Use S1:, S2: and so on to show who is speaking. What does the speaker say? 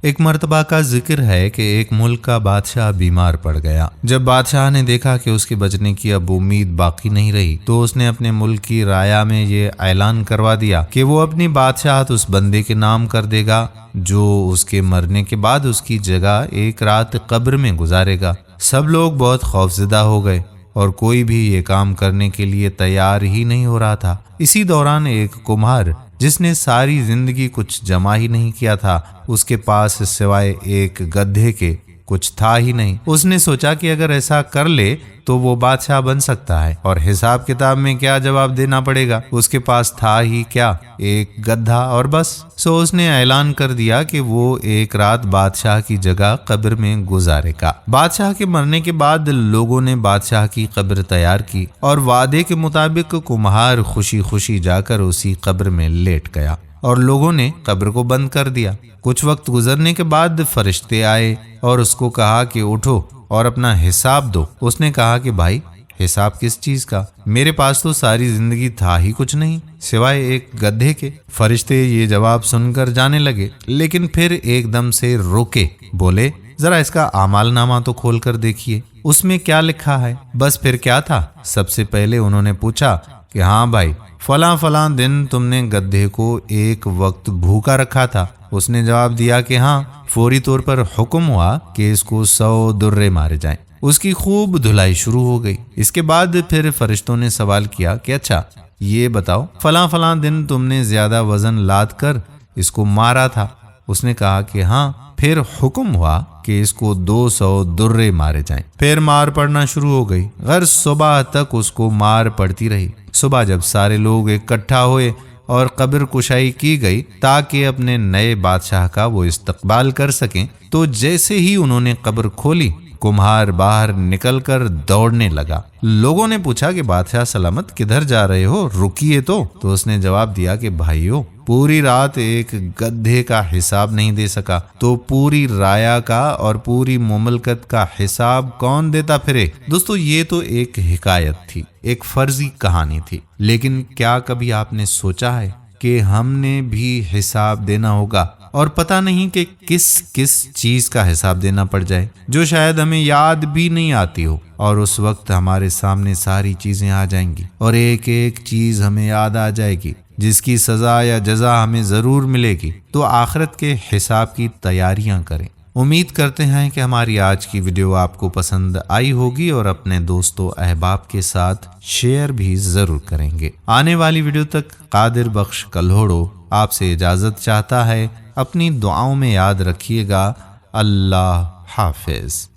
S1: ایک مرتبہ کا ذکر ہے کہ ایک ملک کا بادشاہ بیمار پڑ گیا۔ جب بادشاہ نے دیکھا کہ اس کے بچنے کی اب امید باقی نہیں رہی تو اس نے اپنے ملک کی رایا میں یہ اعلان کروا دیا کہ وہ اپنی بادشاہت اس بندے کے نام کر دے گا جو اس کے مرنے کے بعد اس کی جگہ ایک رات قبر میں گزارے گا۔ سب لوگ بہت خوفزدہ ہو گئے اور کوئی بھی یہ کام کرنے کے لیے تیار ہی نہیں ہو رہا تھا۔ اسی دوران ایک کمہار جس نے ساری زندگی کچھ جمع ہی نہیں کیا تھا، اس کے پاس سوائے ایک گدھے کے کچھ تھا ہی نہیں۔ اس نے سوچا کہ اگر ایسا کر لے تو وہ بادشاہ بن سکتا ہے اور حساب کتاب میں کیا جواب دینا پڑے گا، اس کے پاس تھا ہی کیا، ایک گدھا اور بس۔ اس نے اعلان کر دیا کہ وہ ایک رات بادشاہ کی جگہ قبر میں گزارے گا۔ بادشاہ کے مرنے کے بعد لوگوں نے بادشاہ کی قبر تیار کی اور وعدے کے مطابق کمہار خوشی خوشی جا کر اسی قبر میں لیٹ گیا اور لوگوں نے قبر کو بند کر دیا۔ کچھ وقت گزرنے کے بعد فرشتے آئے اور اس کو کہا کہ اٹھو اور اپنا حساب دو۔ اس نے کہا کہ بھائی حساب کس چیز کا؟ میرے پاس تو ساری زندگی تھا ہی کچھ نہیں سوائے ایک گدھے کے۔ فرشتے یہ جواب سن کر جانے لگے لیکن پھر ایک دم سے روکے، بولے ذرا اس کا اعمال نامہ تو کھول کر دیکھیے، اس میں کیا لکھا ہے۔ بس پھر کیا تھا؟ سب سے پہلے انہوں نے پوچھا کہ ہاں بھائی فلاں دن تم نے گدھے کو ایک وقت بھوکا رکھا تھا۔ اس نے جواب دیا کہ ہاں۔ فوری طور پر حکم ہوا کہ اس کو 100 درے مارے جائیں۔ اس کی خوب دھلائی شروع ہو گئی۔ اس کے بعد پھر فرشتوں نے سوال کیا کہ اچھا یہ بتاؤ فلاں دن تم نے زیادہ وزن لاد کر اس کو مارا تھا۔ اس نے کہا کہ ہاں۔ پھر حکم ہوا کہ اس کو 200 درے مارے جائیں۔ پھر مار پڑنا شروع ہو گئی، غرض صبح تک اس کو مار پڑتی رہی۔ صبح جب سارے لوگ اکٹھا ہوئے اور قبر کشائی کی گئی تاکہ اپنے نئے بادشاہ کا وہ استقبال کر سکیں، تو جیسے ہی انہوں نے قبر کھولی کمہار باہر نکل کر دوڑنے لگا۔ لوگوں نے پوچھا کہ بادشاہ سلامت کدھر جا رہے ہو، رکیے تو اس نے جواب دیا کہ بھائیو پوری رات ایک گدھے کا حساب نہیں دے سکا تو پوری رایا کا اور پوری مملکت کا حساب کون دیتا پھرے۔ دوستو یہ تو ایک حکایت تھی، ایک فرضی کہانی تھی، لیکن کیا کبھی آپ نے سوچا ہے کہ ہم نے بھی حساب دینا ہوگا اور پتہ نہیں کہ کس چیز کا حساب دینا پڑ جائے جو شاید ہمیں یاد بھی نہیں آتی ہو، اور اس وقت ہمارے سامنے ساری چیزیں آ جائیں گی اور ایک ایک چیز ہمیں یاد آ جائے گی جس کی سزا یا جزا ہمیں ضرور ملے گی۔ تو آخرت کے حساب کی تیاریاں کریں۔ امید کرتے ہیں کہ ہماری آج کی ویڈیو آپ کو پسند آئی ہوگی اور اپنے دوستوں احباب کے ساتھ شیئر بھی ضرور کریں گے۔ آنے والی ویڈیو تک قادر بخش کلہوڑو آپ سے اجازت چاہتا ہے۔ اپنی دعاؤں میں یاد رکھیے گا۔ اللہ حافظ۔